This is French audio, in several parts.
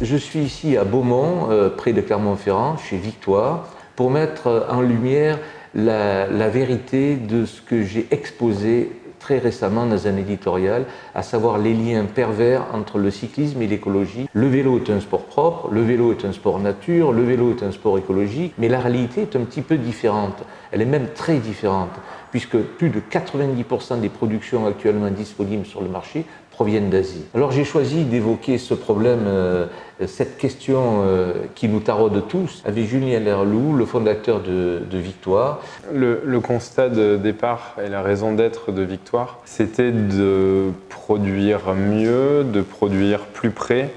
Je suis ici à Beaumont, près de Clermont-Ferrand, chez Victoire, pour mettre en lumière la vérité de ce que j'ai exposé très récemment dans un éditorial, à savoir les liens pervers entre le cyclisme et l'écologie. Le vélo est un sport propre, le vélo est un sport nature, le vélo est un sport écologique, mais la réalité est un petit peu différente. Elle est même très différente, puisque plus de 90% des productions actuellement disponibles sur le marché proviennent d'Asie. Alors j'ai choisi d'évoquer ce problème, cette question qui nous taraude tous, avec Julien Lerloup, le fondateur de Victoire. Le constat de départ et la raison d'être de Victoire, c'était de produire mieux, de produire plus près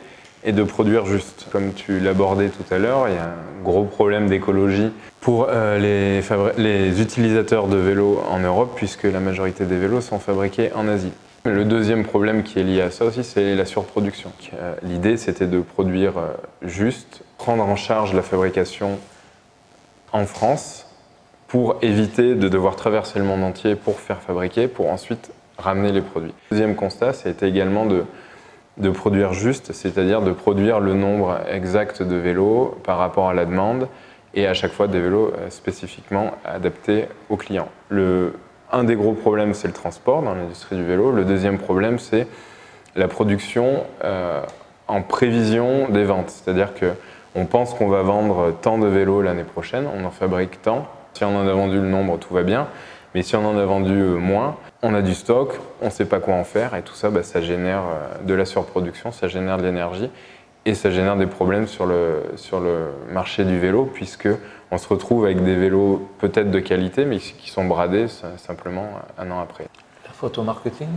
et de produire juste. Comme tu l'abordais tout à l'heure, il y a un gros problème d'écologie pour les utilisateurs de vélos en Europe, puisque la majorité des vélos sont fabriqués en Asie. Le deuxième problème qui est lié à ça aussi, c'est la surproduction. L'idée, c'était de produire juste, prendre en charge la fabrication en France pour éviter de devoir traverser le monde entier pour faire fabriquer, pour ensuite ramener les produits. Le deuxième constat, c'était également de produire juste, c'est-à-dire de produire le nombre exact de vélos par rapport à la demande et à chaque fois des vélos spécifiquement adaptés aux clients. Un des gros problèmes, c'est le transport dans l'industrie du vélo. Le deuxième problème, c'est la production en prévision des ventes. C'est-à-dire qu'on pense qu'on va vendre tant de vélos l'année prochaine, on en fabrique tant. Si on en a vendu le nombre, tout va bien. Mais si on en a vendu moins, on a du stock, on ne sait pas quoi en faire. Et tout ça, ça génère de la surproduction, ça génère de l'énergie. Et ça génère des problèmes sur le marché du vélo, puisque on se retrouve avec des vélos peut-être de qualité, mais qui sont bradés simplement un an après. La faute au marketing ?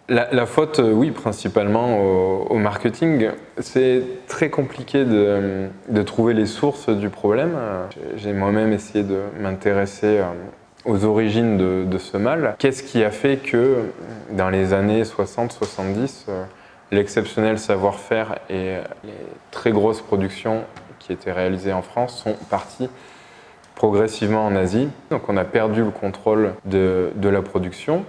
La faute, oui, principalement au marketing. C'est très compliqué de trouver les sources du problème. J'ai moi-même essayé de m'intéresser aux origines de ce mal. Qu'est-ce qui a fait que dans les années 60-70, l'exceptionnel savoir-faire et les très grosses productions qui étaient réalisées en France sont parties progressivement en Asie. Donc on a perdu le contrôle de la production.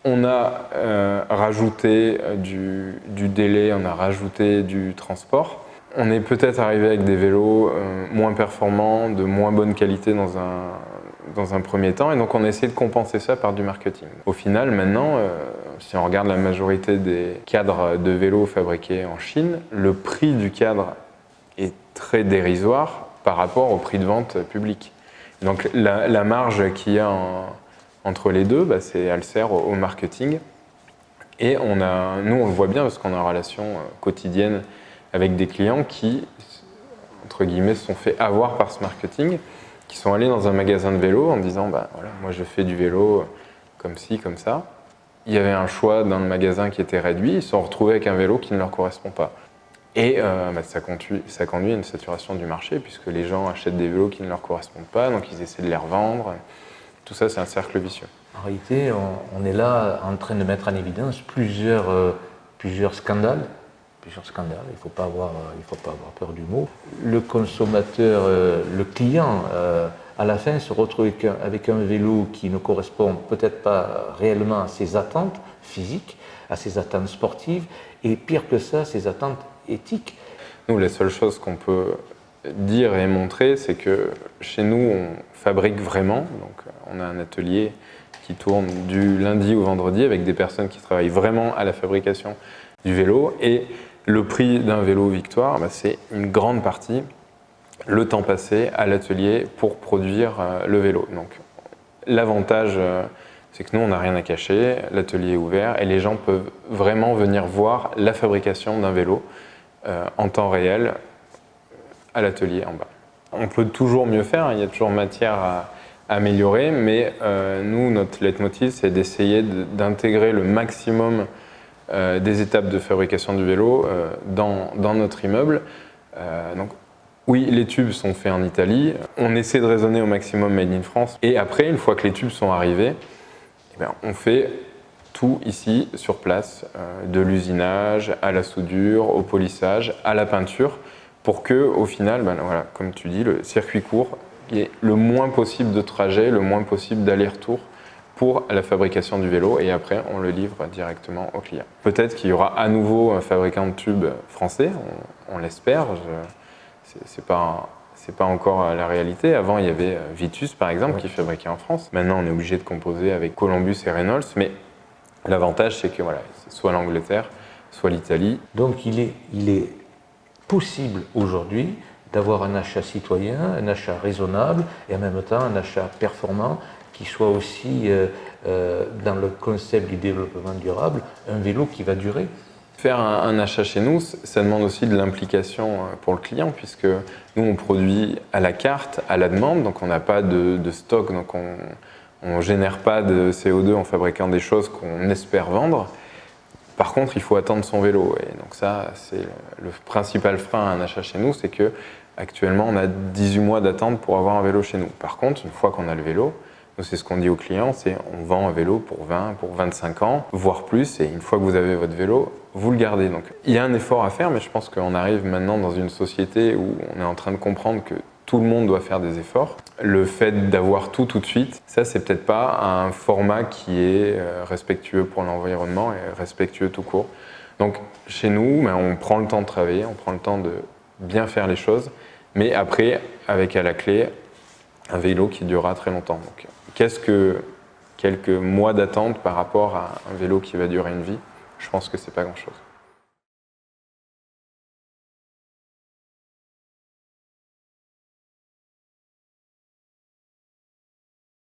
On a rajouté du délai, on a rajouté du transport. On est peut-être arrivé avec des vélos moins performants, de moins bonne qualité dans un premier temps, et donc on a essayé de compenser ça par du marketing. Au final, maintenant, si on regarde la majorité des cadres de vélos fabriqués en Chine, le prix du cadre est très dérisoire par rapport au prix de vente public. Donc la marge qu'il y a entre les deux, elle sert au marketing. Et nous, on le voit bien parce qu'on est en relation quotidienne avec des clients qui, entre guillemets, se sont fait avoir par ce marketing, qui sont allés dans un magasin de vélo en disant voilà, moi je fais du vélo comme ci, comme ça. Il y avait un choix dans le magasin qui était réduit, ils se sont retrouvés avec un vélo qui ne leur correspond pas. Et ça conduit à une saturation du marché puisque les gens achètent des vélos qui ne leur correspondent pas, donc ils essaient de les revendre. Tout ça, c'est un cercle vicieux. En réalité, on est là en train de mettre en évidence plusieurs scandales. Il ne faut pas avoir peur du mot. Le consommateur, le client, à la fin, se retrouve avec un vélo qui ne correspond peut-être pas réellement à ses attentes physiques, à ses attentes sportives, et pire que ça, ses attentes éthiques. Nous, la seule chose qu'on peut dire et montrer, c'est que chez nous, on fabrique vraiment. Donc, on a un atelier qui tourne du lundi au vendredi avec des personnes qui travaillent vraiment à la fabrication du vélo. Et le prix d'un vélo Victoire, c'est une grande partie le temps passé à l'atelier pour produire le vélo. Donc, l'avantage, c'est que nous, on n'a rien à cacher, l'atelier est ouvert et les gens peuvent vraiment venir voir la fabrication d'un vélo en temps réel à l'atelier en bas. On peut toujours mieux faire, il y a toujours matière à améliorer, mais nous, notre leitmotiv, c'est d'essayer d'intégrer le maximum des étapes de fabrication du vélo dans notre immeuble. Donc, oui, les tubes sont faits en Italie, on essaie de raisonner au maximum Made in France, et après, une fois que les tubes sont arrivés, on fait tout ici, sur place, de l'usinage à la soudure, au polissage, à la peinture, pour que, au final, voilà, comme tu dis, le circuit court, il y ait le moins possible de trajets, le moins possible d'aller-retour pour la fabrication du vélo et après on le livre directement au client. Peut-être qu'il y aura à nouveau un fabricant de tubes français, on l'espère. C'est pas encore la réalité. Avant, il y avait Vitus, par exemple, qui fabriquait en France. Maintenant, on est obligé de composer avec Columbus et Reynolds. Mais l'avantage, c'est que voilà, c'est soit l'Angleterre, soit l'Italie. Donc, il est possible aujourd'hui d'avoir un achat citoyen, un achat raisonnable et en même temps un achat performant qui soit aussi, dans le concept du développement durable, un vélo qui va durer. Faire un achat chez nous, ça demande aussi de l'implication pour le client, puisque nous, on produit à la carte, à la demande, donc on n'a pas de stock, donc on ne génère pas de CO2 en fabriquant des choses qu'on espère vendre. Par contre, il faut attendre son vélo. Et donc ça, c'est le principal frein à un achat chez nous, c'est que actuellement, on a 18 mois d'attente pour avoir un vélo chez nous. Par contre, une fois qu'on a le vélo, nous, c'est ce qu'on dit aux clients, c'est on vend un vélo pour 20, pour 25 ans, voire plus, et une fois que vous avez votre vélo, vous le gardez. Donc il y a un effort à faire, mais je pense qu'on arrive maintenant dans une société où on est en train de comprendre que tout le monde doit faire des efforts. Le fait d'avoir tout de suite, ça, c'est peut-être pas un format qui est respectueux pour l'environnement et respectueux tout court. Donc chez nous, on prend le temps de travailler, on prend le temps de bien faire les choses, mais après, avec à la clé, un vélo qui durera très longtemps. Donc, qu'est-ce que quelques mois d'attente par rapport à un vélo qui va durer une vie? Je pense que c'est pas grand-chose.